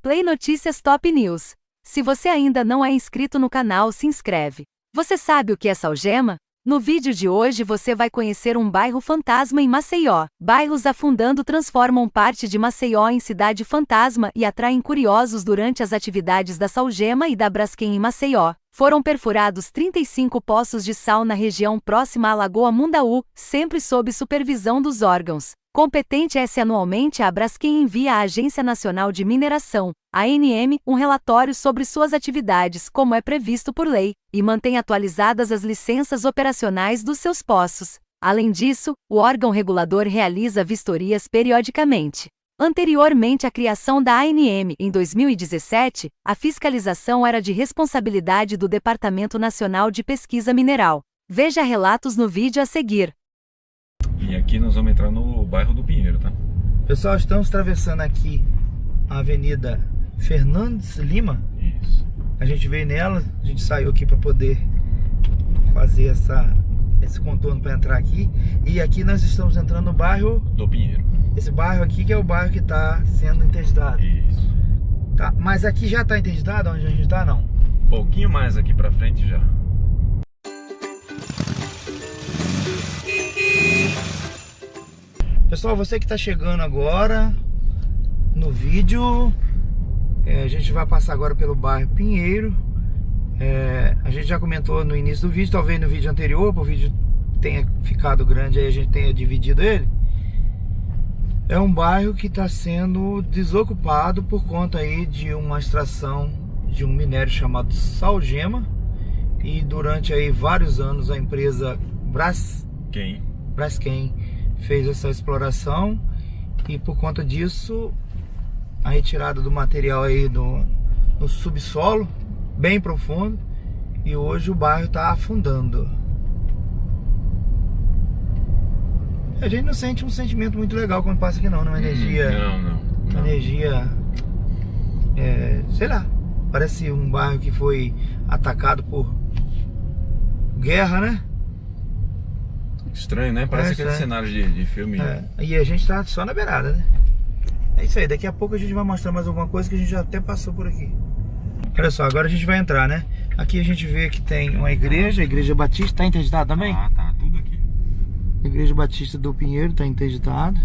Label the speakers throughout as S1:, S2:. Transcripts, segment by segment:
S1: Play Notícias Top News. Se você ainda não é inscrito no canal, se inscreve. Você sabe o que é Salgema? No vídeo de hoje você vai conhecer um bairro fantasma em Maceió. Bairros afundando transformam parte de Maceió em cidade fantasma e atraem curiosos durante as atividades da Salgema e da Braskem em Maceió. Foram perfurados 35 poços de sal na região próxima à Lagoa Mundaú, sempre sob supervisão dos órgãos competentes. Anualmente a Braskem envia à Agência Nacional de Mineração, ANM, um relatório sobre suas atividades, como é previsto por lei, e mantém atualizadas as licenças operacionais dos seus poços. Além disso, o órgão regulador realiza vistorias periodicamente. Anteriormente à criação da ANM, em 2017, a fiscalização era de responsabilidade do Departamento Nacional de Pesquisa Mineral. Veja relatos no vídeo a seguir.
S2: E aqui nós vamos entrar no bairro do Pinheiro, tá?
S3: Pessoal, estamos atravessando aqui a Avenida Fernandes Lima.
S2: Isso.
S3: A gente veio nela, a gente saiu aqui para poder fazer esse contorno para entrar aqui. E aqui nós estamos entrando no bairro
S2: do Pinheiro.
S3: Esse bairro aqui que é o bairro que está sendo interditado.
S2: Isso.
S3: Tá, mas aqui já está interditado? Onde a gente está, não?
S2: Um pouquinho mais aqui para frente já.
S3: Pessoal, você que está chegando agora no vídeo, a gente vai passar agora pelo bairro Pinheiro. A gente já comentou no início do vídeo, talvez no vídeo anterior, para o vídeo tenha ficado grande, aí a gente tenha dividido ele. É um bairro que está sendo desocupado por conta aí de uma extração de um minério chamado Salgema. E durante aí vários anos a empresa Braskem fez essa exploração, e por conta disso a retirada do material aí no subsolo bem profundo, e hoje o bairro está afundando. A gente não sente um sentimento muito legal quando passa aqui não, uma energia,
S2: Não.
S3: uma energia, sei lá, parece um bairro que foi atacado por guerra, né?
S2: Estranho, né? Parece aquele cenário de filme.
S3: E a gente tá só na beirada, né? É isso aí, daqui a pouco a gente vai mostrar mais alguma coisa que a gente já até passou por aqui. Olha só, agora a gente vai entrar, né? Aqui a gente vê que tem uma igreja, a Igreja Batista, tá interditada também?
S2: Tá, tudo aqui.
S3: A Igreja Batista do Pinheiro tá interditada.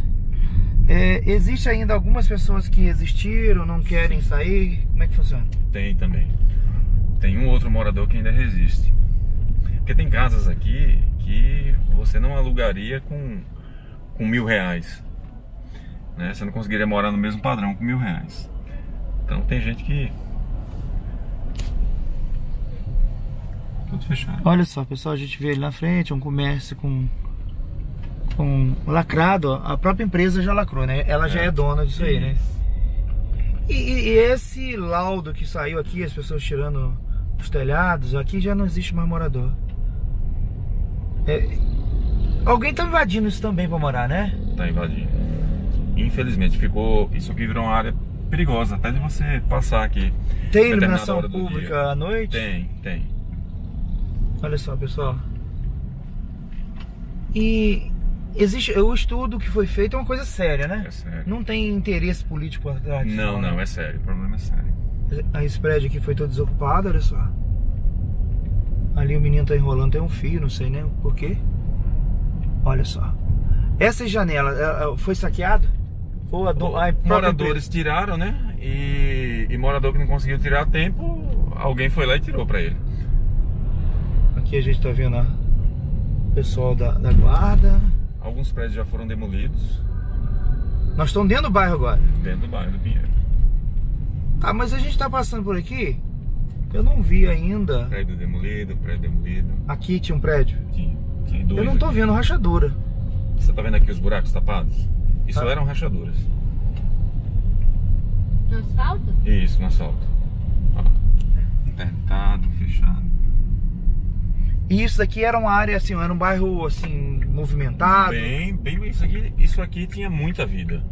S3: Existe ainda algumas pessoas que resistiram, não querem sair, como é que funciona?
S2: Tem também. Tem um outro morador que ainda resiste. Porque tem casas aqui que você não alugaria com R$1.000, né? Você não conseguiria morar no mesmo padrão com R$1.000. Então tem gente que... Tudo fechado.
S3: Olha só, pessoal, a gente vê ali na frente um comércio com lacrado. A própria empresa já lacrou, né? Ela já é dona disso aí, né? E esse laudo que saiu aqui, as pessoas tirando os telhados, aqui já não existe mais morador. Alguém tá invadindo isso também pra morar, né?
S2: Tá invadindo. Infelizmente ficou... Isso aqui virou uma área perigosa, até de você passar aqui.
S3: Tem iluminação pública à noite?
S2: Tem.
S3: Olha só, pessoal. E existe o estudo que foi feito, é uma coisa séria, né?
S2: É sério.
S3: Não tem interesse político por trás disso.
S2: Não, é sério. O problema é sério.
S3: Esse prédio aqui foi todo desocupado, olha só. Ali o menino tá enrolando, tem um fio, não sei nem por quê. Olha só. Essa janela foi saqueada? Ou
S2: moradores tiraram, né? E morador que não conseguiu tirar a tempo, alguém foi lá e tirou pra ele.
S3: Aqui a gente tá vendo o pessoal da guarda.
S2: Alguns prédios já foram demolidos.
S3: Nós estamos dentro do bairro agora?
S2: Dentro do bairro do Pinheiro.
S3: Tá, mas a gente tá passando por aqui, eu não vi ainda.
S2: Prédio demolido.
S3: Aqui tinha um prédio?
S2: Tinha dois.
S3: Eu não tô vendo rachadura.
S2: Você tá vendo aqui os buracos tapados? Isso eram rachaduras.
S1: No asfalto?
S2: Isso, no asfalto. Ó, interditado, fechado.
S3: E isso daqui era uma área assim, era um bairro assim, movimentado?
S2: Bem, isso aqui tinha muita vida.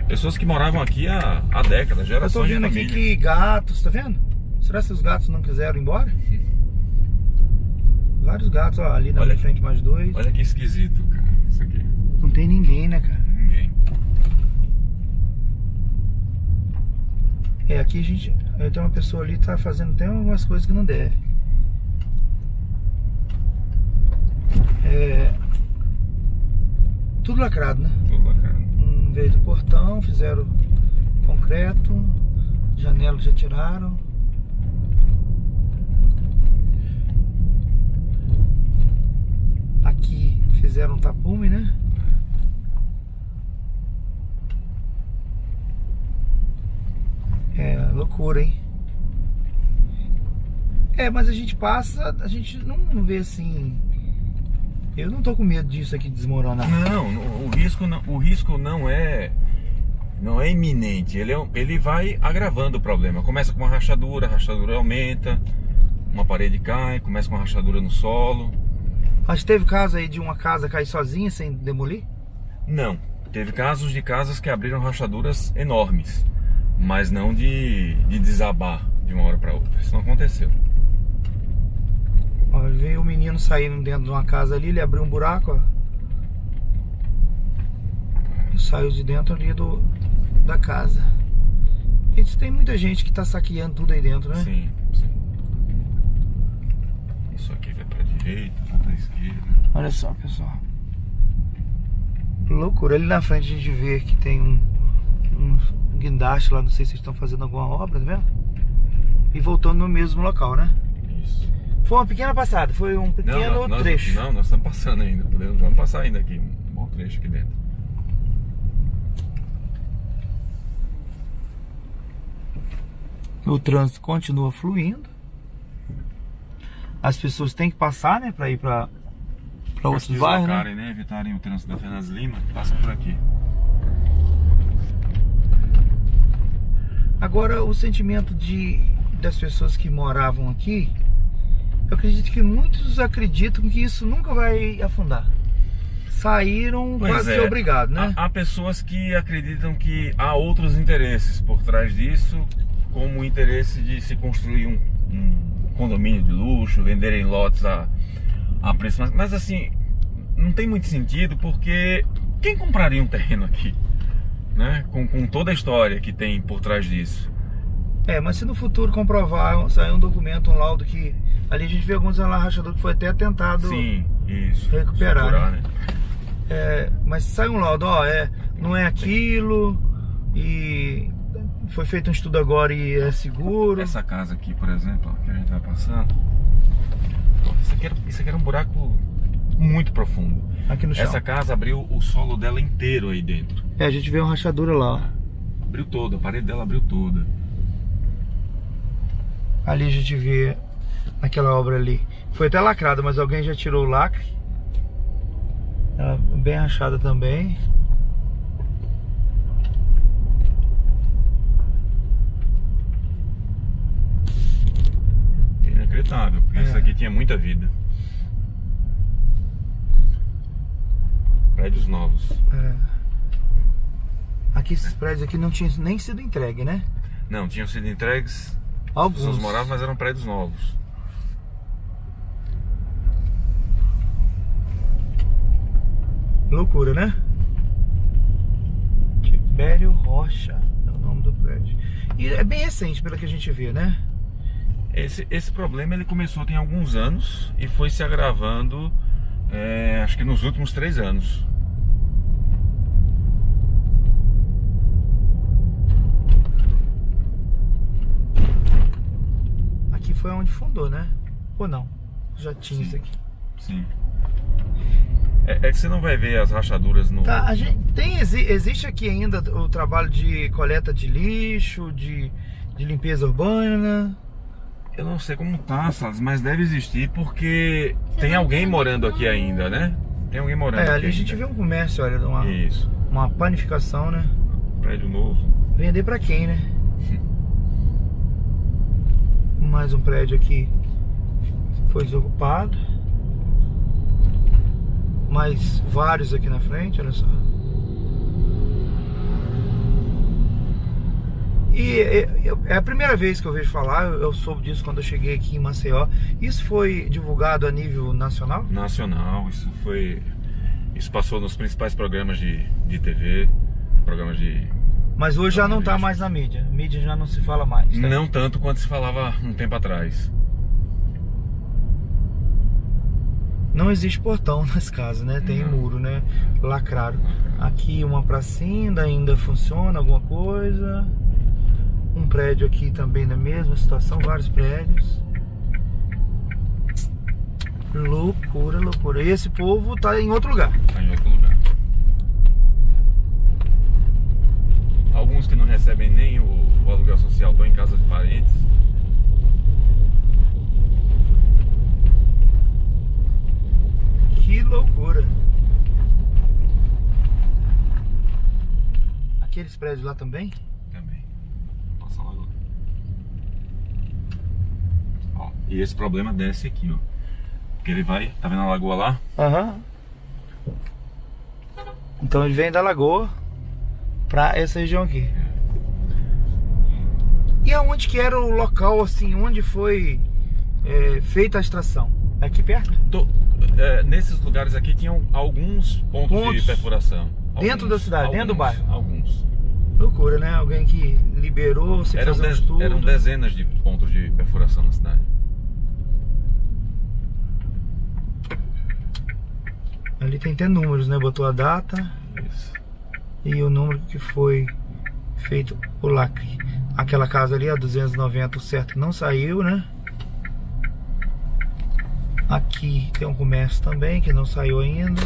S2: Pessoas que moravam aqui há décadas, gerações de família.
S3: Eu tô vendo aqui que gatos, tá vendo? Será que os gatos não quiseram ir embora? Vários gatos, ó, ali na minha frente mais dois.
S2: Olha que esquisito, cara, isso aqui.
S3: Não tem ninguém, né, cara?
S2: Ninguém.
S3: aqui a gente... Tem uma pessoa ali que tá fazendo até algumas coisas que não deve. Tudo lacrado, né?
S2: Tudo lacrado.
S3: Em vez do portão, fizeram concreto, janelas já tiraram. Aqui fizeram um tapume, né? É loucura, hein? Mas a gente passa, a gente não vê assim. Eu não tô com medo disso aqui desmoronar.
S2: Não, o risco não é iminente. Ele vai agravando o problema. Começa com uma rachadura, a rachadura aumenta, uma parede cai, começa com uma rachadura no solo.
S3: Mas teve caso aí de uma casa cair sozinha sem demolir?
S2: Não, teve casos de casas que abriram rachaduras enormes, mas não de desabar de uma hora para outra. Isso não aconteceu.
S3: Ó, veio o menino saindo dentro de uma casa ali, ele abriu um buraco, ó. E saiu de dentro ali da casa. E tem muita gente que tá saqueando tudo aí dentro, né?
S2: Sim, sim. Isso aqui vai pra direita, vai pra esquerda.
S3: Olha só, pessoal. Loucura. Ali na frente a gente vê que tem um guindaste lá, não sei se vocês estão fazendo alguma obra, tá vendo? E voltando no mesmo local, né?
S2: Isso.
S3: Foi uma pequena passada, foi um pequeno trecho.
S2: Não, nós estamos passando ainda. Vamos passar ainda aqui, um bom trecho aqui dentro.
S3: O trânsito continua fluindo. As pessoas têm que passar, né, para ir para outros bairros,
S2: né? Evitarem o trânsito da Fernandes Lima, passam por aqui.
S3: Agora, o sentimento das pessoas que moravam aqui, eu acredito que muitos acreditam que isso nunca vai afundar. Saíram quase que obrigados, né?
S2: Há pessoas que acreditam que há outros interesses por trás disso, como o interesse de se construir um condomínio de luxo, venderem lotes a preço. Mas assim, não tem muito sentido, porque quem compraria um terreno aqui, né? Com toda a história que tem por trás disso.
S3: Mas se no futuro comprovar, sair um documento, um laudo que... Ali a gente vê alguns rachadores que foi até tentado,
S2: sim, isso,
S3: recuperar, né? Mas sai um laudo, não é aquilo, e foi feito um estudo agora e é seguro.
S2: Essa casa aqui, por exemplo, que a gente vai passando, isso aqui era um buraco muito profundo.
S3: Aqui no chão.
S2: Essa casa abriu o solo dela inteiro aí dentro.
S3: A gente vê uma rachadura lá, ó.
S2: Abriu toda, a parede dela abriu toda.
S3: Ali a gente vê naquela obra ali. Foi até lacrada, mas alguém já tirou o lacre. Ela bem rachada também.
S2: Inacreditável, porque isso aqui tinha muita vida. Prédios novos.
S3: Aqui esses prédios aqui não tinham nem sido entregues, né?
S2: Não, tinham sido entregues.
S3: Alguns.
S2: As pessoas moravam, mas eram prédios novos.
S3: Loucura, né? Tibério Rocha é o nome do prédio. E é bem recente, pelo que a gente vê, né?
S2: Esse problema ele começou tem alguns anos e foi se agravando, acho que nos últimos 3 anos.
S3: Aqui foi onde fundou, né? Ou não? Já tinha isso aqui.
S2: Sim. É que você não vai ver as rachaduras no...
S3: Tá, existe aqui ainda o trabalho de coleta de lixo, de limpeza urbana.
S2: Eu não sei como tá, Salles, mas deve existir porque tem alguém morando aqui ainda, né? Tem alguém morando aqui
S3: ali a gente vê um comércio, olha, uma panificação, né?
S2: Prédio novo.
S3: Vender pra quem, né? Mais um prédio aqui foi desocupado. Mais vários aqui na frente, olha só. E é a primeira vez que eu vejo falar, eu soube disso quando eu cheguei aqui em Maceió. Isso foi divulgado a nível nacional?
S2: Nacional, isso passou nos principais programas de TV, programas de
S3: Mas hoje já não tá mais na mídia. Mídia já não se fala mais. Tá?
S2: Não tanto quanto se falava um tempo atrás.
S3: Não existe portão nas casas, né? Tem muro, né? Lacrado. Aqui uma pracinha ainda funciona, alguma coisa. Um prédio aqui também na mesma situação, vários prédios. Loucura, loucura. E esse povo tá em outro lugar.
S2: Tá em outro lugar. Alguns que não recebem nem o aluguel social estão em casa de parentes.
S3: Que loucura. Aqueles prédios lá também?
S2: Também. Passa lá agora. Ó, e esse problema desce aqui, ó. Porque ele vai, tá vendo a lagoa lá?
S3: Aham. Então ele vem da lagoa pra essa região aqui. E aonde que era o local, assim, onde foi feita a extração? Aqui perto?
S2: Nesses lugares aqui tinham alguns pontos de perfuração.
S3: Dentro da cidade, dentro do bairro?
S2: Alguns.
S3: Loucura, né? Alguém que liberou, se fazer um estudo.
S2: Eram dezenas de pontos de perfuração na cidade.
S3: Ali tem até números, né? Botou a data.
S2: Isso.
S3: E o número que foi feito o lacre. Aquela casa ali, a 290, o certo não saiu, né? Aqui tem um comércio também que não saiu ainda.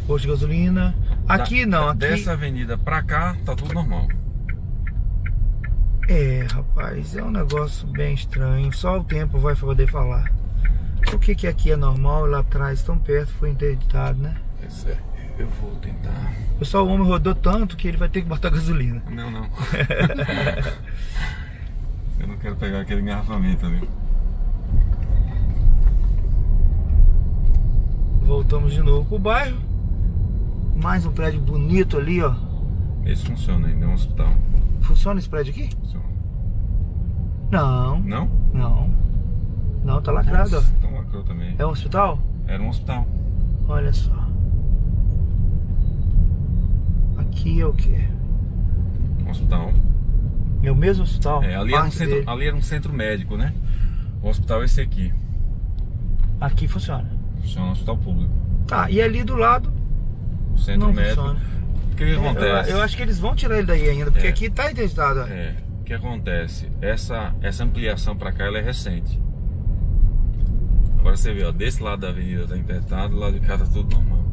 S3: Posto de gasolina. Aqui não, aqui...
S2: Dessa avenida pra cá, tá tudo normal.
S3: Rapaz, é um negócio bem estranho. Só o tempo vai poder falar. O que aqui é normal e lá atrás, tão perto, foi interditado, né?
S2: Eu vou tentar.
S3: Pessoal, o homem rodou tanto que ele vai ter que botar gasolina.
S2: Não. Eu não quero pegar aquele engarrafamento ali.
S3: Voltamos de novo pro bairro. Mais um prédio bonito ali, ó.
S2: Esse funciona ainda, é um hospital.
S3: Funciona esse prédio aqui?
S2: Funciona.
S3: Não.
S2: Não?
S3: Não, tá lacrado, ó.
S2: Então lacrou também.
S3: É um hospital?
S2: Era um hospital.
S3: Olha só. Aqui é o quê?
S2: Um hospital.
S3: É o mesmo hospital?
S2: Ali era um centro médico, né? O hospital é esse aqui.
S3: Aqui funciona.
S2: Funciona um hospital público.
S3: Tá, e ali do lado
S2: O centro
S3: não
S2: médico.
S3: funciona.
S2: O que acontece?
S3: Eu acho que eles vão tirar ele daí ainda, porque aqui tá interditado.
S2: O que acontece? Essa ampliação pra cá ela é recente. Agora você vê, ó, desse lado da avenida tá interditado, do lado de cá tá tudo normal.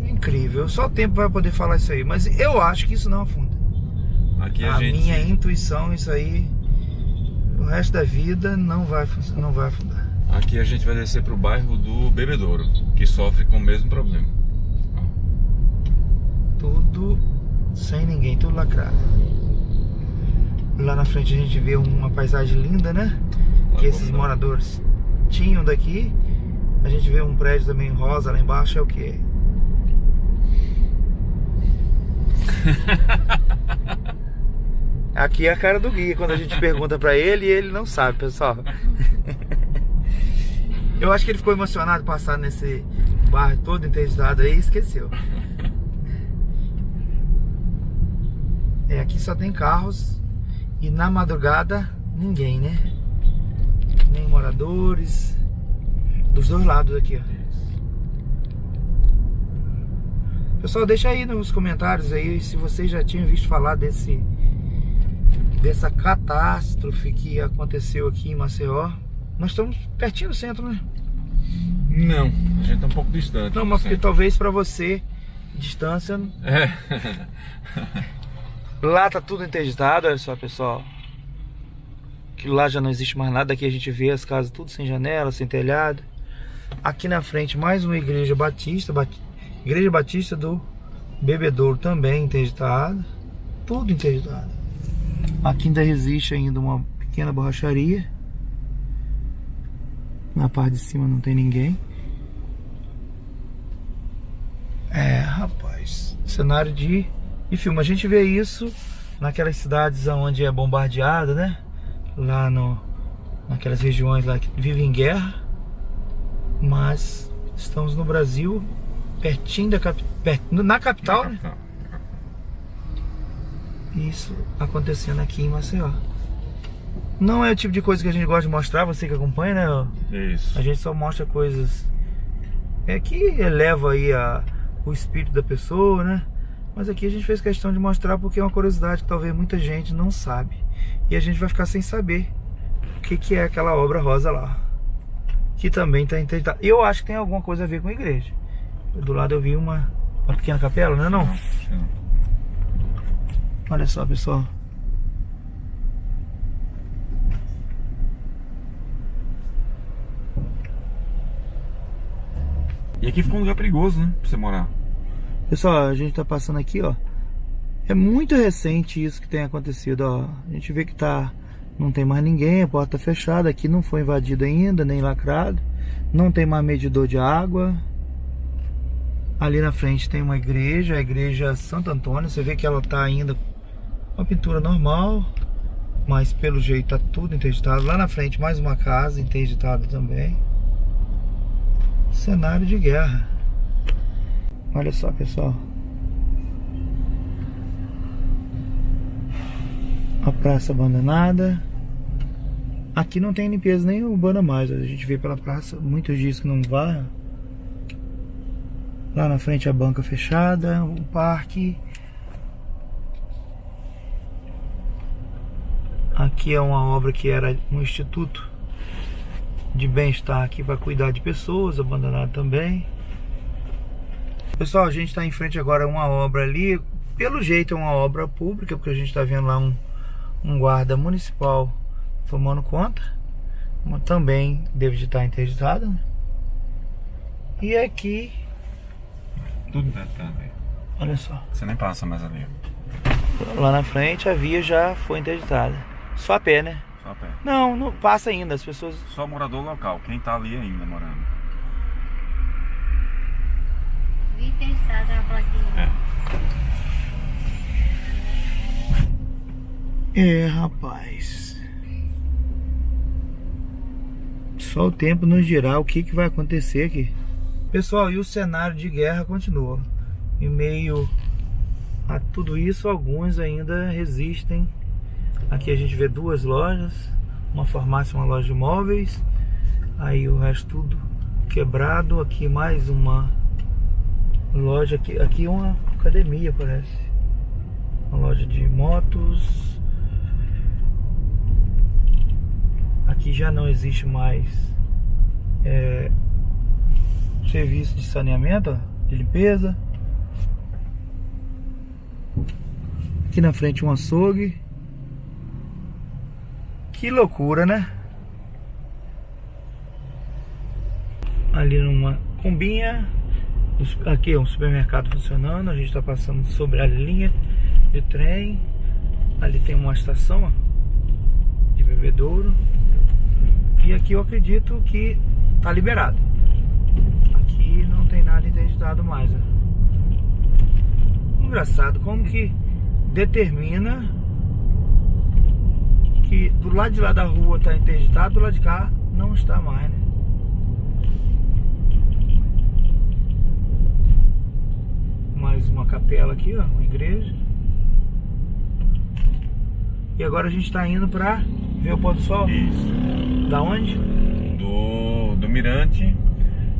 S3: Incrível. Só o tempo vai poder falar isso aí. Mas eu acho que isso não afunda.
S2: Aqui
S3: minha intuição, isso aí, o resto da vida não vai afundar.
S2: Aqui a gente vai descer pro bairro do Bebedouro, que sofre com o mesmo problema.
S3: Tudo sem ninguém, tudo lacrado. Lá na frente a gente vê uma paisagem linda, né? Que esses moradores tinham daqui. A gente vê um prédio também rosa lá embaixo, é o quê? Aqui é a cara do guia quando a gente pergunta pra ele e ele não sabe, pessoal. Eu acho que ele ficou emocionado de passar nesse bairro todo interditado aí e esqueceu. Aqui só tem carros e na madrugada ninguém, né? Nem moradores. Dos dois lados aqui, ó. Pessoal, deixa aí nos comentários aí se vocês já tinham visto falar dessa catástrofe que aconteceu aqui em Maceió. Nós estamos pertinho do centro, né?
S2: Não, a gente tá um pouco distante.
S3: Não, mas porque talvez pra você, distância... Lá tá tudo interditado, olha só, pessoal. Que lá já não existe mais nada. Aqui a gente vê as casas tudo sem janela, sem telhado. Aqui na frente mais uma igreja batista. Igreja Batista do Bebedouro também interditada. Tudo interditado. Aqui ainda existe ainda uma pequena borracharia. Na parte de cima não tem ninguém. Rapaz, cenário de filme. A gente vê isso naquelas cidades onde é bombardeada, né? Lá naquelas regiões lá que vivem em guerra. Mas estamos no Brasil, pertinho da na capital, né? isso acontecendo aqui em Maceió. Não é o tipo de coisa que a gente gosta de mostrar, você que acompanha, né?
S2: Isso.
S3: A gente só mostra coisas que eleva aí o espírito da pessoa, né? Mas aqui a gente fez questão de mostrar porque é uma curiosidade que talvez muita gente não sabe. E a gente vai ficar sem saber o que é aquela obra rosa lá, que também está interditada. Eu acho que tem alguma coisa a ver com a igreja. Do lado eu vi uma pequena capela, não é não?
S2: Sim.
S3: Olha só, pessoal.
S2: E aqui ficou um lugar perigoso, né? Pra você morar.
S3: Pessoal, a gente tá passando aqui, ó. É muito recente isso que tem acontecido, ó. A gente vê que não tem mais ninguém, a porta tá fechada. Aqui não foi invadido ainda, nem lacrado. Não tem mais medidor de água. Ali na frente tem uma igreja, a igreja Santo Antônio. Você vê que ela tá ainda com uma pintura normal, mas pelo jeito tá tudo interditado. Lá na frente mais uma casa interditada também. Cenário de guerra. Olha só, pessoal. A praça abandonada. Aqui não tem limpeza nem urbana mais. A gente vê pela praça muitos dias que não vai. Lá na frente a banca fechada, o parque. Aqui é uma obra que era um instituto de bem-estar aqui para cuidar de pessoas, abandonado também. Pessoal, a gente está em frente agora a uma obra ali. Pelo jeito é uma obra pública, porque a gente está vendo lá um guarda municipal tomando conta. Mas também deve de estar interditado, né? E aqui,
S2: Tudo interditado aí.
S3: olha só.
S2: Você nem passa mais ali.
S3: Lá na frente a via já foi interditada. Só a pé, né?
S2: Só a pé.
S3: Não passa ainda, as pessoas...
S2: Só morador local, quem tá ali ainda morando.
S4: Vi interditado na plaquinha.
S3: Rapaz. Só o tempo nos dirá o que vai acontecer aqui. Pessoal, e o cenário de guerra continua. Em meio a tudo isso, alguns ainda resistem. Aqui a gente vê duas lojas, uma farmácia e uma loja de móveis. Aí o resto tudo quebrado. Aqui mais uma loja, aqui uma academia parece. Uma loja de motos. Aqui já não existe mais serviço de saneamento, ó, de limpeza. Aqui na frente um açougue. Que loucura, né? Ali numa combinha. Aqui é um supermercado funcionando. A gente está passando sobre a linha de trem. Ali tem uma estação, ó, de bebedouro. E aqui eu acredito que tá liberado. Aqui não tem nada interditado mais, ó. Engraçado como que determina que do lado de lá da rua tá interditado, do lado de cá não está mais, né? Mais uma capela aqui, ó, uma igreja. E agora a gente tá indo pra ver o pôr do sol.
S2: Isso.
S3: Da onde?
S2: Do Mirante,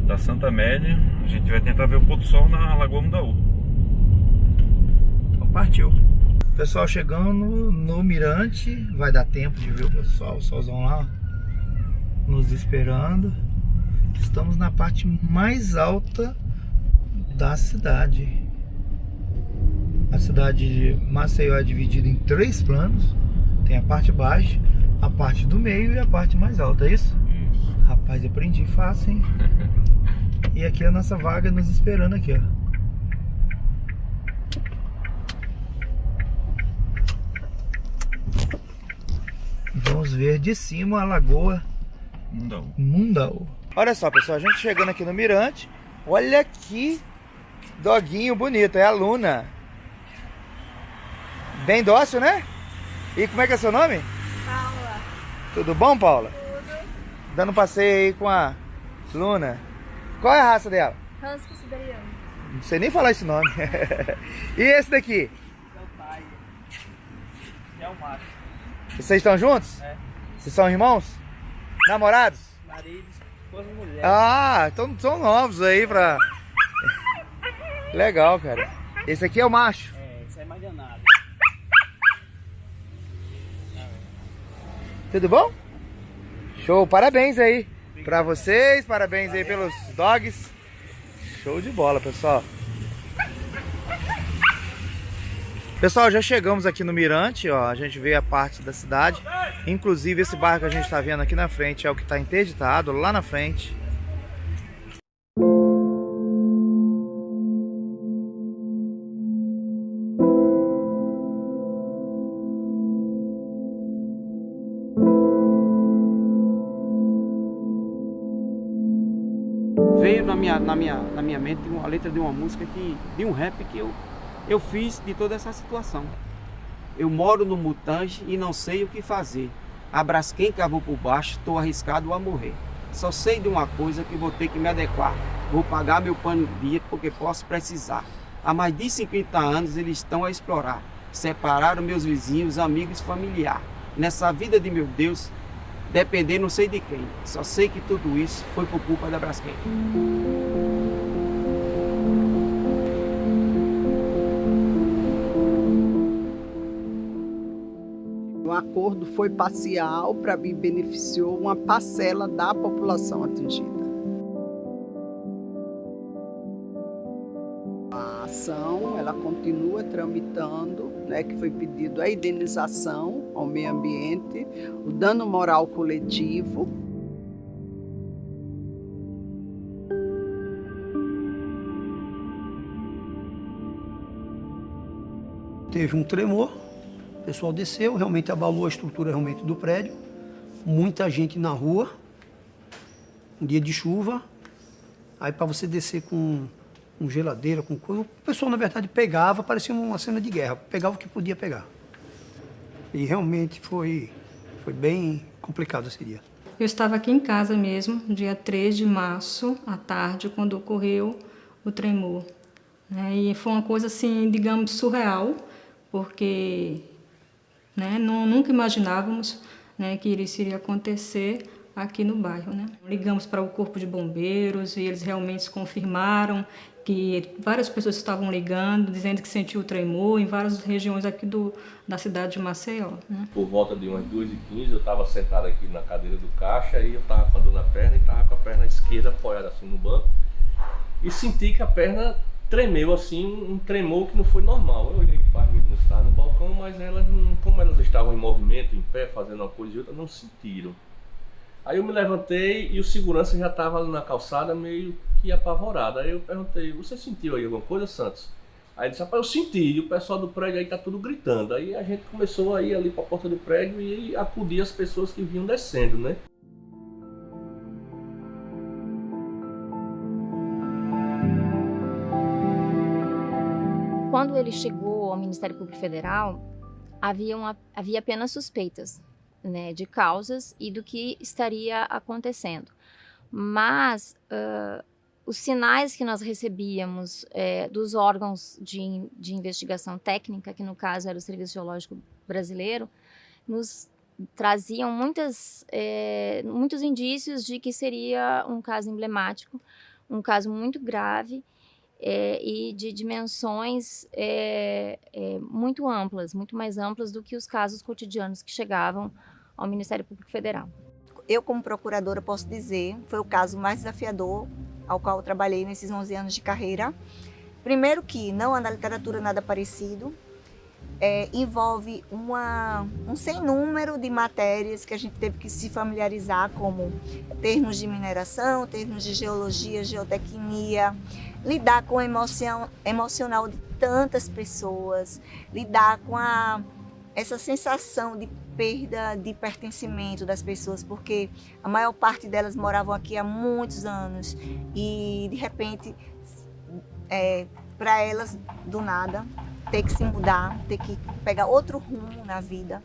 S2: da Santa Amélia. A gente vai tentar ver o pôr do sol na Lagoa Mundaú.
S3: Então partiu. Pessoal, chegando no Mirante. Vai dar tempo de ver o pôr do sol. O solzão lá, ó, nos esperando. Estamos na parte mais alta da cidade. A cidade de Maceió é dividida em 3 planos. Tem a parte baixa, a parte do meio e a parte mais alta, é isso?
S2: Isso.
S3: Rapaz, aprendi fácil, hein? E aqui é a nossa vaga nos esperando aqui, ó. Vamos ver de cima a Lagoa Mundaú. Olha só, pessoal, a gente chegando aqui no Mirante. Olha que doguinho bonito, é a Luna. Bem dócil, né? E como é que é seu nome?
S4: Paula.
S3: Tudo bom, Paula?
S4: Tudo.
S3: Dando um passeio aí com a Luna. Qual é a raça dela?
S4: Husky siberiano.
S3: Não sei nem falar esse nome. E esse daqui?
S5: é o macho.
S3: E vocês estão juntos?
S5: É.
S3: Vocês são irmãos? Namorados?
S5: Marido, esposa e mulher.
S3: Ah, então são novos aí pra... Legal, cara. Esse aqui é o macho.
S5: É, esse é mais danado.
S3: Tudo bom? Show, parabéns aí pra vocês, parabéns aí pelos dogs. Show de bola, pessoal. Pessoal, já chegamos aqui no Mirante, ó. A gente veio a parte da cidade. Inclusive esse bairro que a gente tá vendo aqui na frente é o que tá interditado lá na frente.
S5: Veio na minha mente uma letra de uma música, de um rap que eu fiz de toda essa situação. Eu moro no Mutange e não sei o que fazer. A Braskem cavou por baixo, estou arriscado a morrer. Só sei de uma coisa que vou ter que me adequar. Vou pagar meu pano de dia porque posso precisar. Há mais de 50 anos eles estão a explorar. Separaram meus vizinhos, amigos e familiar. Nessa vida de meu Deus, depender não sei de quem. Só sei que tudo isso foi por culpa da Braskem.
S6: O acordo foi parcial para e beneficiou uma parcela da população atingida. A ação ela continua tramitando, né, que foi pedido a indenização ao meio ambiente, o dano moral coletivo.
S7: Teve um tremor. O pessoal desceu, realmente abalou a estrutura realmente do prédio. Muita gente na rua, um dia de chuva. Aí para você descer com geladeira, com coisa, o pessoal na verdade pegava, parecia uma cena de guerra, pegava o que podia pegar. E realmente foi bem complicado esse dia.
S8: Eu estava aqui em casa mesmo, dia 3 de março, à tarde, quando ocorreu o tremor. E foi uma coisa assim, digamos, surreal, porque nunca imaginávamos que isso iria acontecer aqui no bairro. Ligamos para o Corpo de Bombeiros e eles realmente confirmaram que várias pessoas estavam ligando, dizendo que sentiu o tremor em várias regiões aqui da cidade de Maceió.
S9: Por volta de umas 2h15, eu estava sentado aqui na cadeira do caixa e eu estava com a dor na perna e estava com a perna esquerda apoiada assim no banco e senti que a perna tremeu assim, um tremor que não foi normal. Eu olhei para as meninas que estavam no balcão, mas elas, como elas estavam em movimento, em pé, fazendo uma coisa e outra, não sentiram. Aí eu me levantei e o segurança já estava ali na calçada meio que apavorado. Aí eu perguntei, você sentiu aí alguma coisa, Santos? Aí ele disse, rapaz, eu senti, e o pessoal do prédio aí tá tudo gritando. Aí a gente começou a ir ali para a porta do prédio e acudir as pessoas que vinham descendo, né?
S10: Quando ele chegou ao Ministério Público Federal, havia apenas suspeitas, de causas e do que estaria acontecendo. Mas os sinais que nós recebíamos dos órgãos de investigação técnica, que no caso era o Serviço Geológico Brasileiro, nos traziam muitos indícios de que seria um caso emblemático, um caso muito grave, e de dimensões muito amplas, muito mais amplas do que os casos cotidianos que chegavam ao Ministério Público Federal.
S11: Eu, como procuradora, posso dizer, foi o caso mais desafiador ao qual eu trabalhei nesses 11 anos de carreira. Primeiro que não há na literatura nada parecido, envolve um sem número de matérias que a gente teve que se familiarizar, como termos de mineração, termos de geologia, geotecnia, lidar com a emocional de tantas pessoas, lidar com essa sensação de perda de pertencimento das pessoas, porque a maior parte delas moravam aqui há muitos anos e, de repente, para elas, do nada, ter que se mudar, ter que pegar outro rumo na vida.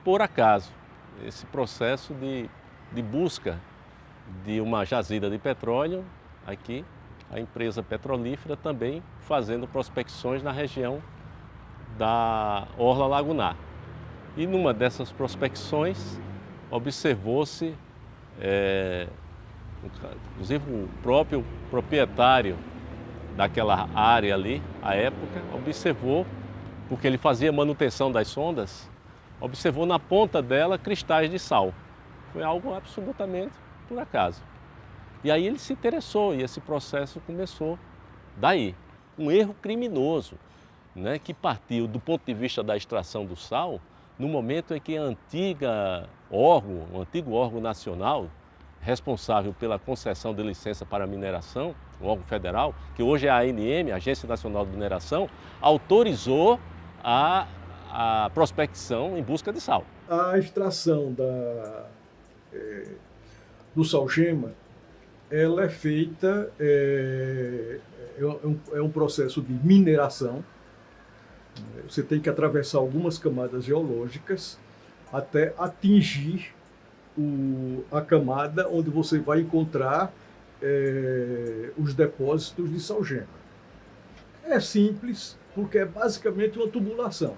S9: por acaso esse processo de busca de uma jazida de petróleo aqui, a empresa petrolífera também fazendo prospecções na região da Orla Lagunar. E numa dessas prospecções observou-se, inclusive o próprio proprietário daquela área ali, à época, observou, porque ele fazia manutenção das sondas, observou na ponta dela cristais de sal. Foi algo absolutamente por acaso. E aí ele se interessou e esse processo começou daí. Um erro criminoso, né, que partiu do ponto de vista da extração do sal, no momento em que o antigo órgão nacional, responsável pela concessão de licença para mineração, o órgão federal, que hoje é a ANM, Agência Nacional de Mineração, autorizou a prospecção em busca de sal.
S12: A extração do sal-gema, ela é feita, é um processo de mineração. Você tem que atravessar algumas camadas geológicas até atingir a camada onde você vai encontrar os depósitos de sal-gema. É simples, porque é basicamente uma tubulação.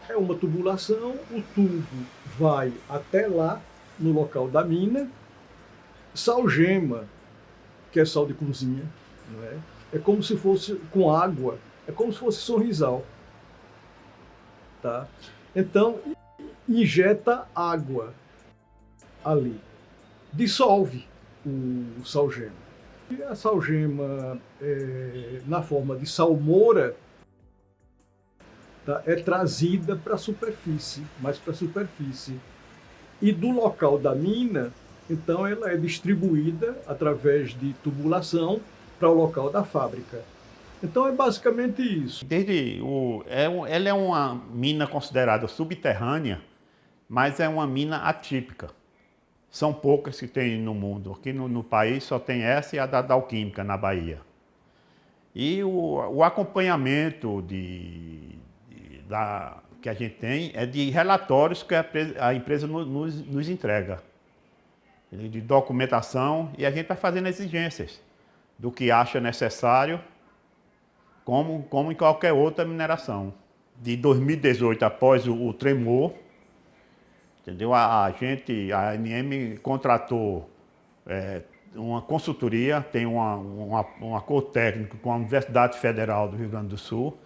S12: É uma tubulação, o tubo vai até lá, no local da mina. Sal-gema, que é sal de cozinha, não é? É como se fosse com água, é como se fosse sorrisal. Tá? Então, injeta água ali, dissolve o sal-gema. E a sal-gema, na forma de salmoura, tá, é trazida para a superfície, mais para a superfície. E do local da mina, então ela é distribuída através de tubulação para o local da fábrica. Então é basicamente isso.
S13: Ela é uma mina considerada subterrânea, mas é uma mina atípica. São poucas que tem no mundo. Aqui no país só tem essa e a da Alquímica, na Bahia. E o acompanhamento que a gente tem é de relatórios que a empresa nos entrega, de documentação, e a gente vai fazendo exigências do que acha necessário, como em qualquer outra mineração. De 2018, após o tremor, entendeu? A ANM contratou uma consultoria, tem um acordo técnico com a Universidade Federal do Rio Grande do Sul,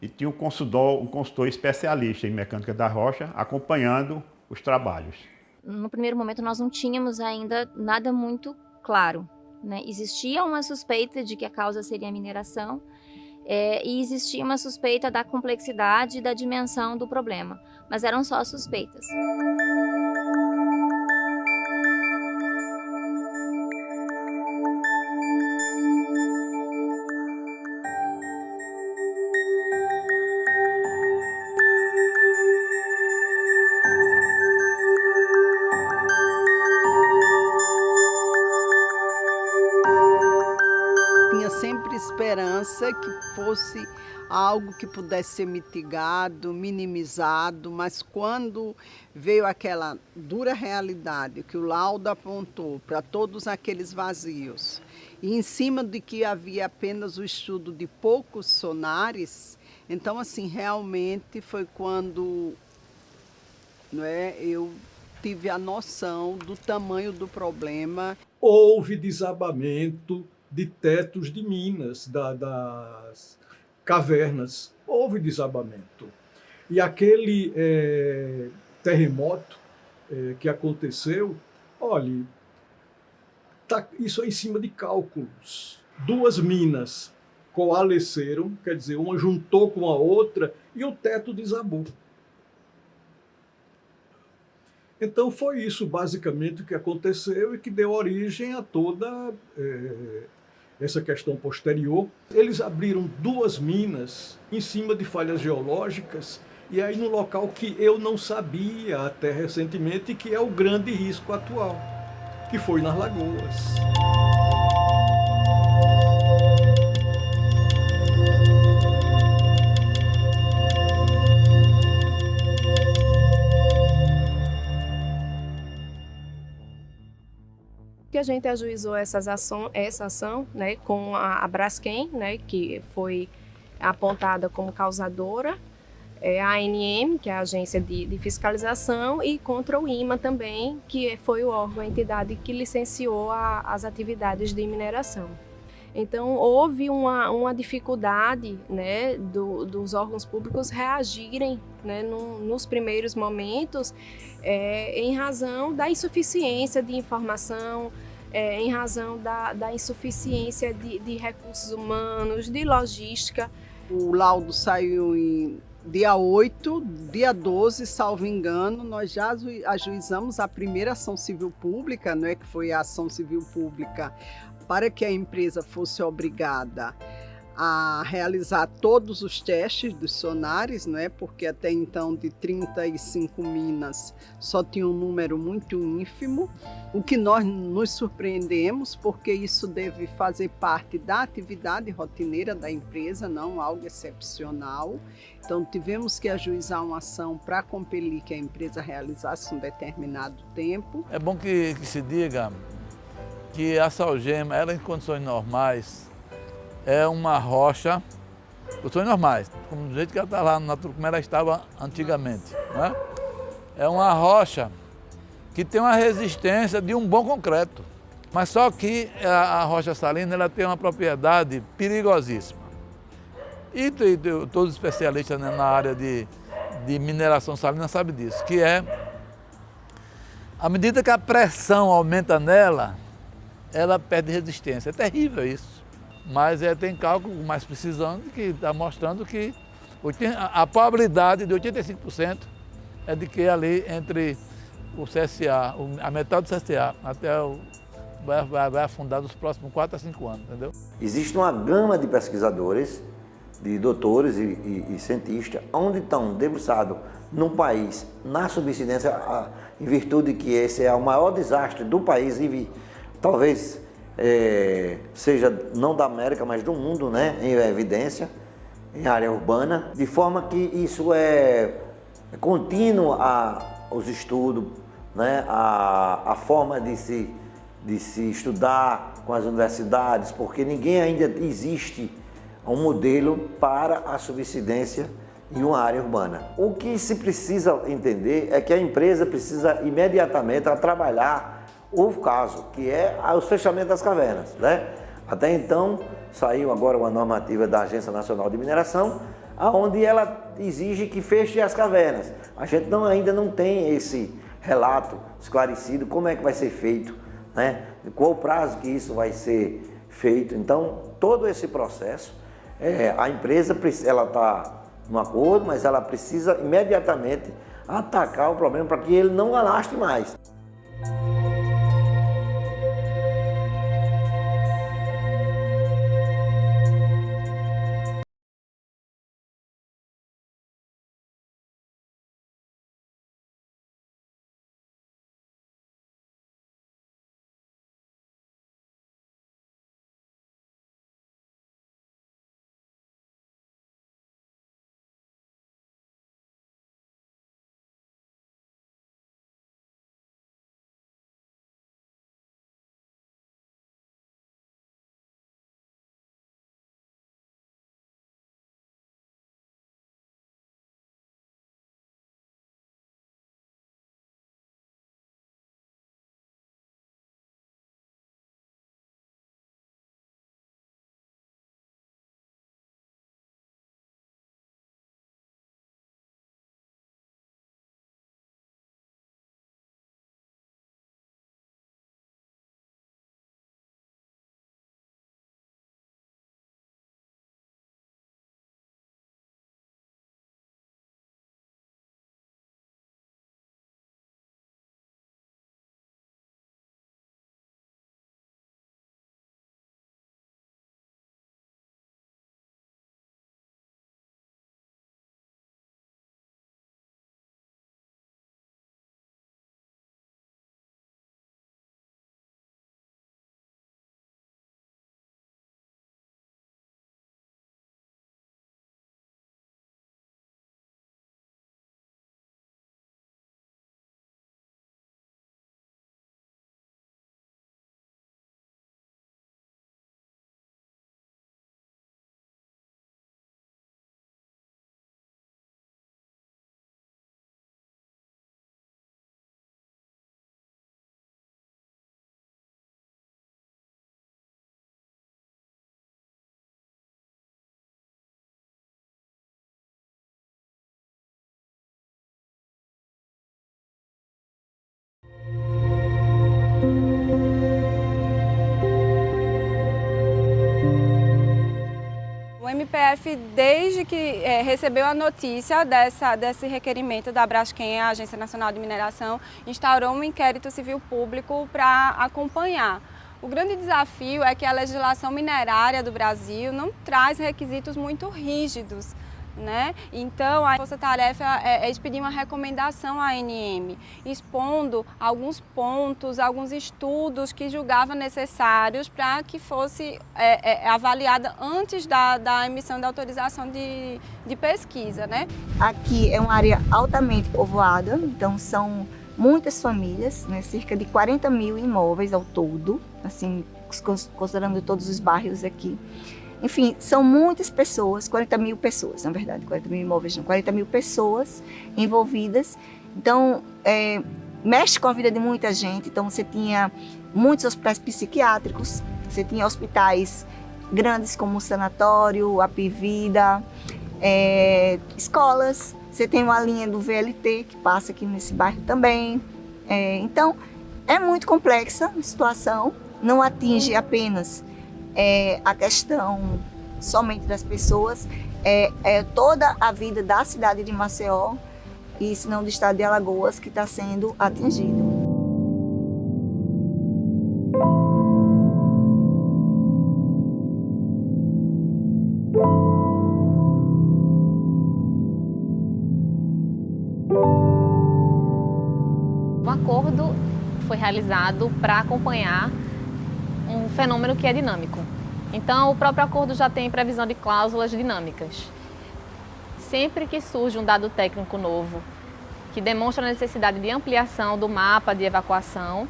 S13: e tinha um consultor especialista em mecânica da rocha acompanhando os trabalhos.
S10: No primeiro momento nós não tínhamos ainda nada muito claro, né? Existia uma suspeita de que a causa seria a mineração, e existia uma suspeita da complexidade e da dimensão do problema, mas eram só suspeitas.
S6: Esperança que fosse algo que pudesse ser mitigado, minimizado, mas quando veio aquela dura realidade que o laudo apontou para todos aqueles vazios, e em cima de que havia apenas o estudo de poucos sonares, então assim, realmente foi quando, não é, eu tive a noção do tamanho do problema.
S12: Houve desabamento de tetos de minas, das cavernas. Houve desabamento. E aquele terremoto que aconteceu, olha, isso é em cima de cálculos. 2 minas coalesceram, quer dizer, uma juntou com a outra e o teto desabou. Então foi isso basicamente o que aconteceu e que deu origem a toda essa questão posterior. Eles abriram 2 minas em cima de falhas geológicas e aí no local que eu não sabia até recentemente, que é o grande risco atual, que foi nas Lagoas.
S14: Que a gente ajuizou essa ação, né, com a Braskem, né, que foi apontada como causadora, a ANM, que é a agência de fiscalização, e contra o IMA também, que foi o órgão, a entidade que licenciou as atividades de mineração. Então, houve uma dificuldade, né, dos órgãos públicos reagirem, né, nos primeiros momentos, em razão da insuficiência de informação, em razão da insuficiência de recursos humanos, de logística.
S6: O laudo saiu em dia 8, dia 12, salvo engano, nós já ajuizamos a primeira ação civil pública, não é, que foi a ação civil pública para que a empresa fosse obrigada a realizar todos os testes dos sonares, não é? Porque até então de 35 minas só tinha um número muito ínfimo, o que nós nos surpreendemos, porque isso deve fazer parte da atividade rotineira da empresa, não algo excepcional. Então tivemos que ajuizar uma ação para compelir que a empresa realizasse um determinado tempo.
S15: É bom que se diga que a salgema, ela em condições normais, é uma rocha, condições normais, como do jeito que ela está lá na natureza, como ela estava antigamente, né? É uma rocha que tem uma resistência de um bom concreto, mas só que a rocha salina ela tem uma propriedade perigosíssima. E todos os especialistas, né, na área de mineração salina sabem disso, que é, à medida que a pressão aumenta nela, ela perde resistência. É terrível isso. Mas tem cálculo mais precisão que está mostrando que a probabilidade de 85% é de que ali entre o CSA, a metade do CSA, até vai afundar nos próximos 4 a 5 anos, entendeu?
S16: Existe uma gama de pesquisadores, de doutores e cientistas, onde estão debruçados num país, na subsidência, em virtude que esse é o maior desastre do país e talvez seja não da América, mas do mundo, né, em evidência, em área urbana, de forma que isso é contínuo os estudos, né, a forma de se estudar com as universidades, porque ninguém ainda existe um modelo para a subsidência em uma área urbana. O que se precisa entender é que a empresa precisa imediatamente trabalhar o caso, que é o fechamento das cavernas, né? Até então, saiu agora uma normativa da Agência Nacional de Mineração, onde ela exige que feche as cavernas. A gente ainda não tem esse relato esclarecido, como é que vai ser feito, né? Qual o prazo que isso vai ser feito. Então, todo esse processo, a empresa ela está no acordo, mas ela precisa imediatamente atacar o problema para que ele não alastre mais.
S17: CPF, desde que recebeu a notícia desse requerimento da Braskem, a Agência Nacional de Mineração, instaurou um inquérito civil público para acompanhar. O grande desafio é que a legislação minerária do Brasil não traz requisitos muito rígidos, né? Então, a força-tarefa é expedir uma recomendação à ANM, expondo alguns pontos, alguns estudos que julgava necessários para que fosse avaliada antes da emissão da autorização de pesquisa, né?
S11: Aqui é uma área altamente povoada, então são muitas famílias, né? Cerca de 40 mil imóveis ao todo, assim, considerando todos os bairros aqui. Enfim, são muitas pessoas, 40 mil pessoas, na verdade, 40 mil imóveis não, 40 mil pessoas envolvidas. Então, mexe com a vida de muita gente. Então, você tinha muitos hospitais psiquiátricos, você tinha hospitais grandes como o Sanatório, a Pivida, escolas, você tem uma linha do VLT que passa aqui nesse bairro também. Então, é muito complexa a situação, não atinge apenas a questão somente das pessoas, toda a vida da cidade de Maceió e, se não, do estado de Alagoas, que está sendo atingido.
S18: O acordo foi realizado para acompanhar um fenômeno que é dinâmico. Então, o próprio acordo já tem previsão de cláusulas dinâmicas. Sempre que surge um dado técnico novo que demonstra a necessidade de ampliação do mapa de evacuação,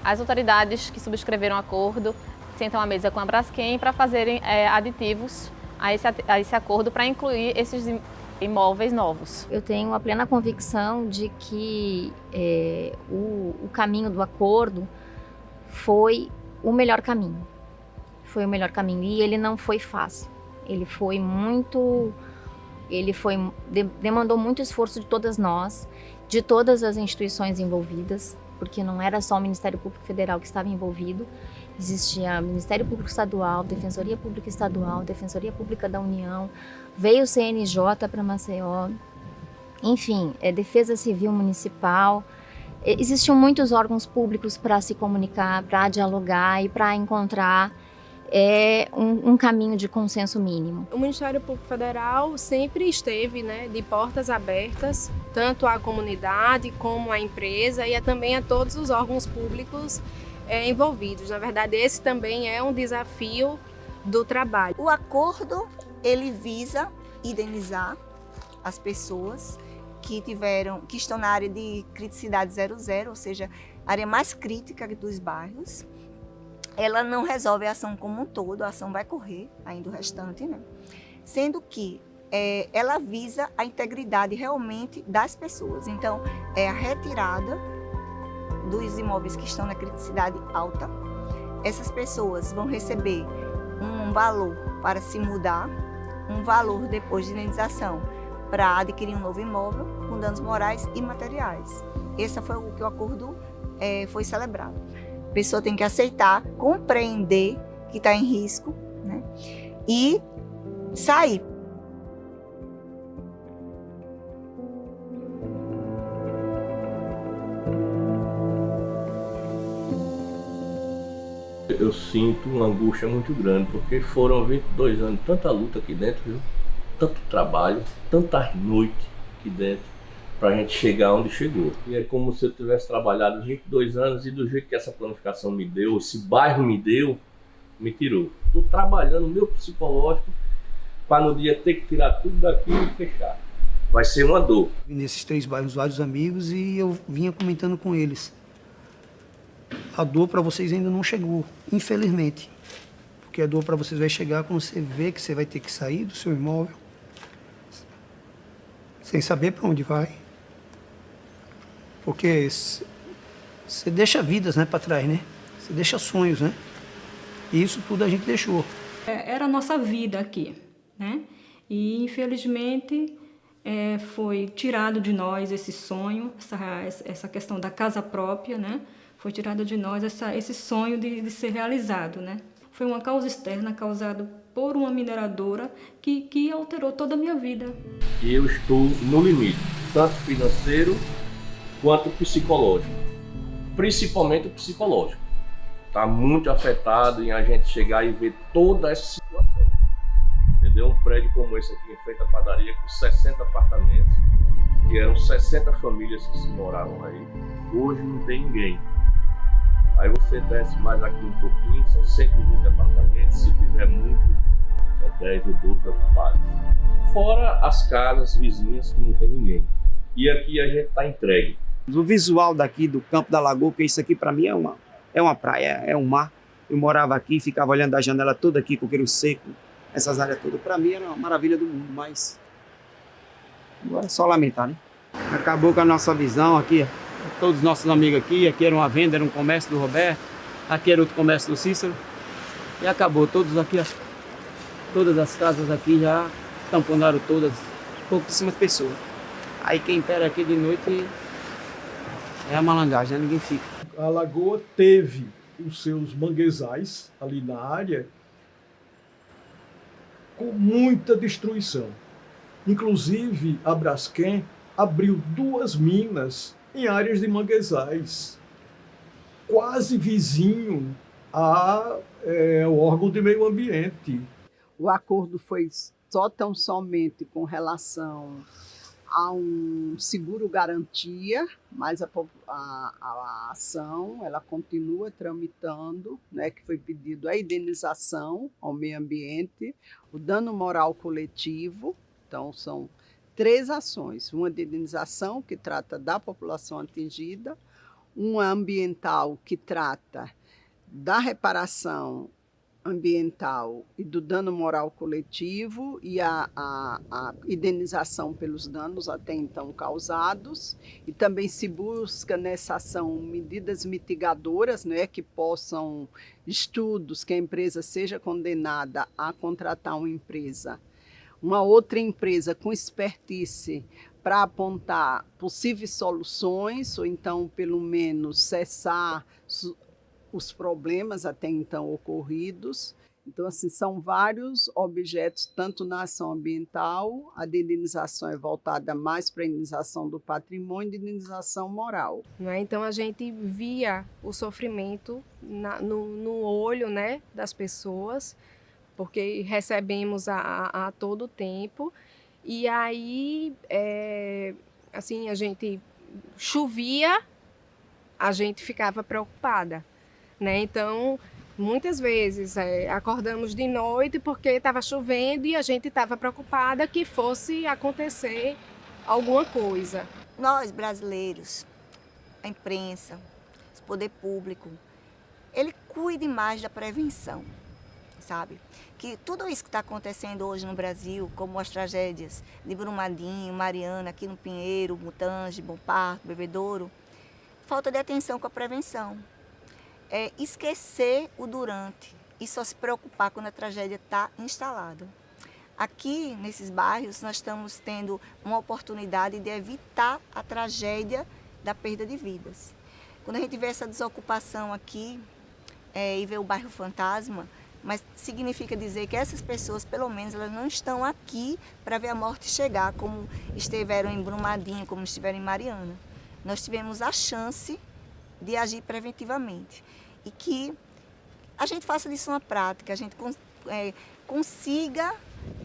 S18: as autoridades que subscreveram o acordo sentam à mesa com a Braskem para fazerem aditivos a esse acordo para incluir esses imóveis novos.
S10: Eu tenho a plena convicção de que o caminho do acordo foi o melhor caminho. Foi o melhor caminho e ele não foi fácil. Demandou muito esforço de todas nós, de todas as instituições envolvidas, porque não era só o Ministério Público Federal que estava envolvido. Existia Ministério Público Estadual, Defensoria Pública Estadual, Defensoria Pública da União, veio o CNJ para Maceió, enfim, Defesa Civil Municipal. Existiam muitos órgãos públicos para se comunicar, para dialogar e para encontrar um caminho de consenso mínimo.
S14: O Ministério Público Federal sempre esteve, né, de portas abertas, tanto à comunidade como à empresa e também a todos os órgãos públicos envolvidos. Na verdade, esse também é um desafio do trabalho.
S11: O acordo, ele visa indenizar as pessoas que estão na área de criticidade 00, ou seja, a área mais crítica dos bairros. Ela não resolve a ação como um todo, a ação vai correr ainda o restante, né? Sendo que ela visa a integridade realmente das pessoas. Então, é a retirada dos imóveis que estão na criticidade alta. Essas pessoas vão receber um valor para se mudar, um valor depois de indenização para adquirir um novo imóvel com danos morais e materiais. Esse foi o que o acordo foi celebrado. A pessoa tem que aceitar, compreender que está em risco, né, e sair.
S9: Eu sinto uma angústia muito grande, porque foram 22 anos, tanta luta aqui dentro, viu? Tanto trabalho, tantas noites aqui dentro, para a gente chegar onde chegou. E é como se eu tivesse trabalhado 22 anos e do jeito que essa planificação me deu, esse bairro me deu, me tirou. Estou trabalhando o meu psicológico para no dia ter que tirar tudo daqui e fechar. Vai ser uma dor.
S7: Nesses 3 bairros, vários amigos, e eu vinha comentando com eles. A dor para vocês ainda não chegou, infelizmente. Porque a dor para vocês vai chegar quando você vê que você vai ter que sair do seu imóvel, sem saber para onde vai. Porque você deixa vidas, né, para trás, né? Você deixa sonhos, né? E isso tudo a gente deixou.
S8: Era a nossa vida aqui, né? E, infelizmente, foi tirado de nós esse sonho, essa questão da casa própria, né? Foi tirado de nós esse sonho de ser realizado, né? foi uma causa externa causada por uma mineradora que alterou toda a minha vida.
S9: E eu estou no limite, tanto financeiro quanto psicológico. Principalmente o psicológico. Está muito afetado em a gente chegar e ver toda essa situação. Entendeu? Um prédio como esse aqui em frente à padaria, com 60 apartamentos, que eram 60 famílias que se moravam aí. Hoje não tem ninguém. Aí você desce mais aqui um pouquinho, são 120 apartamentos, se tiver muito, 10 ou 12 ocupados. Fora as casas vizinhas que não tem ninguém. E aqui a gente está entregue.
S5: O visual daqui do Campo da Lagoa, porque isso aqui para mim é uma praia, é um mar. Eu morava aqui, ficava olhando da janela toda aqui, coqueiro seco, essas áreas todas. Para mim era uma maravilha do mundo, mas agora é só lamentar, né? Acabou com a nossa visão aqui, todos os nossos amigos aqui era uma venda, era um comércio do Roberto, aqui era outro comércio do Cícero, e acabou, todos aqui, todas as casas aqui já tamponaram todas, pouquíssimas pessoas. Aí quem pera aqui de noite é a malangagem, né? Ninguém fica.
S12: A lagoa teve os seus manguezais ali na área com muita destruição. Inclusive, a Braskem abriu 2 minas em áreas de manguezais, quase vizinho ao órgão de meio ambiente.
S6: O acordo foi só tão somente com relação a um seguro-garantia, mas a ação ela continua tramitando, né, que foi pedido a indenização ao meio ambiente, o dano moral coletivo. Então, são 3 ações, uma de indenização, que trata da população atingida, uma ambiental, que trata da reparação ambiental e do dano moral coletivo, e a indenização pelos danos até então causados, e também se busca nessa ação medidas mitigadoras, né, que possam, estudos, que a empresa seja condenada a contratar uma outra empresa com expertise para apontar possíveis soluções, ou então pelo menos cessar os problemas até então ocorridos. Então, assim, são vários objetos, tanto na ação ambiental, a de indenização é voltada mais para a indenização do patrimônio e indenização moral.
S14: Né? Então, a gente via o sofrimento no olho, né, das pessoas, porque recebemos a todo tempo. E aí, assim, a gente chovia, a gente ficava preocupada. Né? Então, muitas vezes acordamos de noite porque estava chovendo e a gente estava preocupada que fosse acontecer alguma coisa.
S11: Nós, brasileiros, a imprensa, o poder público, ele cuide mais da prevenção, sabe? Que tudo isso que está acontecendo hoje no Brasil, como as tragédias de Brumadinho, Mariana, aqui no Pinheiro, Mutange, Bom Parto, Bebedouro, falta de atenção com a prevenção. Esquecer o durante e só se preocupar quando a tragédia está instalada. Aqui, nesses bairros, nós estamos tendo uma oportunidade de evitar a tragédia da perda de vidas. Quando a gente vê essa desocupação aqui e vê o bairro fantasma, mas significa dizer que essas pessoas, pelo menos, elas não estão aqui para ver a morte chegar, como estiveram em Brumadinho, como estiveram em Mariana. Nós tivemos a chance de agir preventivamente e que a gente faça disso uma prática, a gente consiga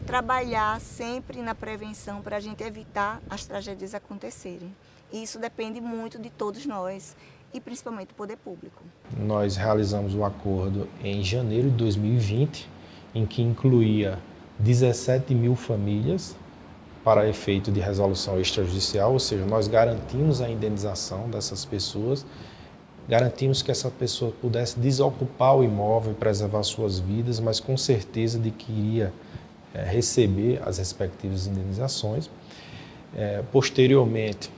S11: trabalhar sempre na prevenção para a gente evitar as tragédias acontecerem. E isso depende muito de todos nós e principalmente do poder público.
S19: Nós realizamos um acordo em janeiro de 2020, em que incluía 17 mil famílias para efeito de resolução extrajudicial, ou seja, nós garantimos a indenização dessas pessoas, garantimos que essa pessoa pudesse desocupar o imóvel e preservar suas vidas, mas com certeza de que iria receber as respectivas indenizações. Posteriormente,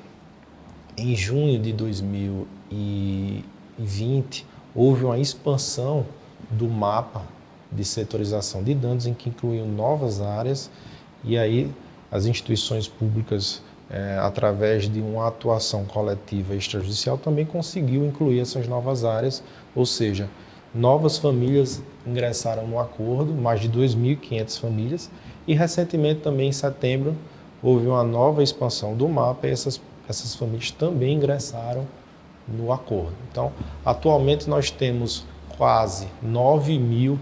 S19: em junho de 2020, houve uma expansão do mapa de setorização de danos, em que incluíam novas áreas, e aí as instituições públicas, através de uma atuação coletiva extrajudicial, também conseguiu incluir essas novas áreas, ou seja, novas famílias ingressaram no acordo, mais de 2.500 famílias, e recentemente também em setembro houve uma nova expansão do mapa e essas famílias também ingressaram no acordo. Então, atualmente nós temos quase 9.000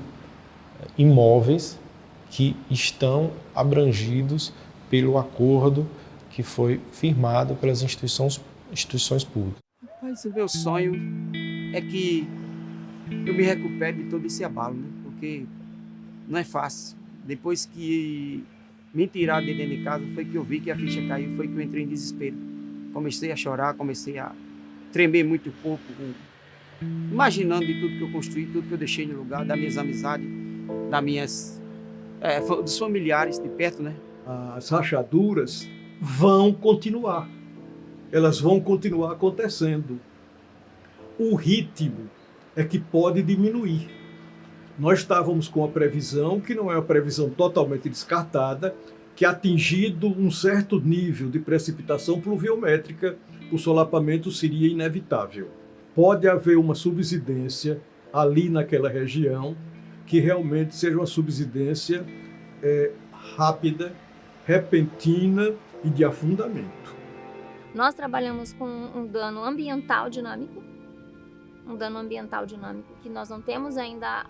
S19: imóveis que estão abrangidos pelo acordo que foi firmado pelas instituições públicas.
S5: Mas o meu sonho é que eu me recupere de todo esse abalo, né? Porque não é fácil. Depois que me tiraram de dentro de casa, foi que eu vi que a ficha caiu, foi que eu entrei em desespero. Comecei a chorar, comecei a tremer muito o corpo, imaginando de tudo que eu construí, tudo que eu deixei no lugar, das minhas amizades, dos familiares de perto, né?
S12: As rachaduras vão continuar. Elas vão continuar acontecendo. O ritmo é que pode diminuir. Nós estávamos com a previsão, que não é uma previsão totalmente descartada, que atingido um certo nível de precipitação pluviométrica, o solapamento seria inevitável. Pode haver uma subsidência ali naquela região, que realmente seja uma subsidência rápida, repentina e de afundamento.
S10: Nós trabalhamos com um dano ambiental dinâmico, que nós não temos ainda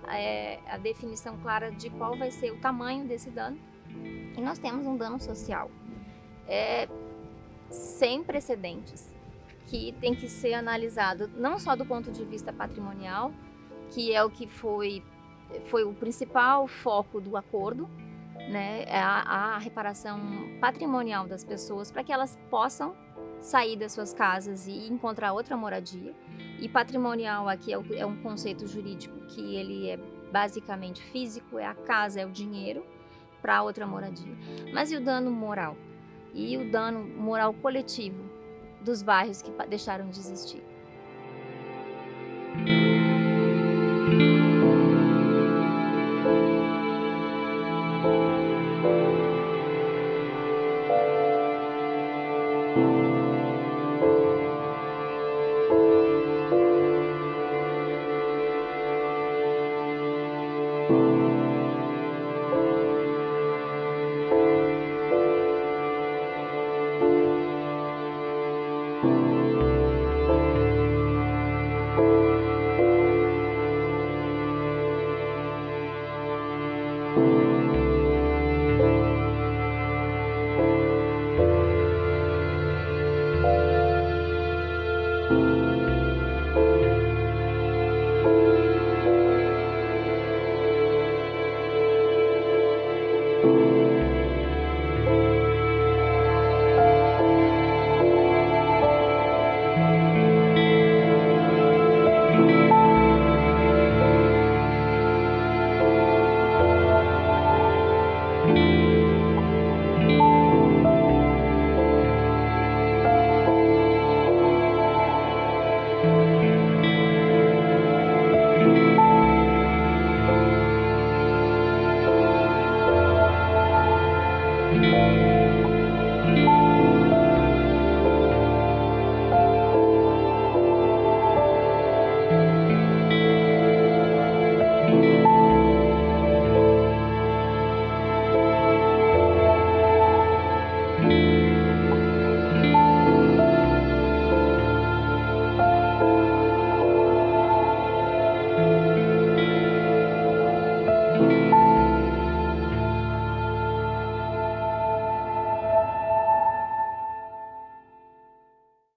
S10: a definição clara de qual vai ser o tamanho desse dano. E nós temos um dano social sem precedentes, que tem que ser analisado não só do ponto de vista patrimonial, que é o que foi o principal foco do acordo, né? A reparação patrimonial das pessoas para que elas possam sair das suas casas e encontrar outra moradia. E patrimonial aqui é um conceito jurídico que ele é basicamente físico, é a casa, é o dinheiro para outra moradia. Mas e o dano moral? E o dano moral coletivo dos bairros que deixaram de existir?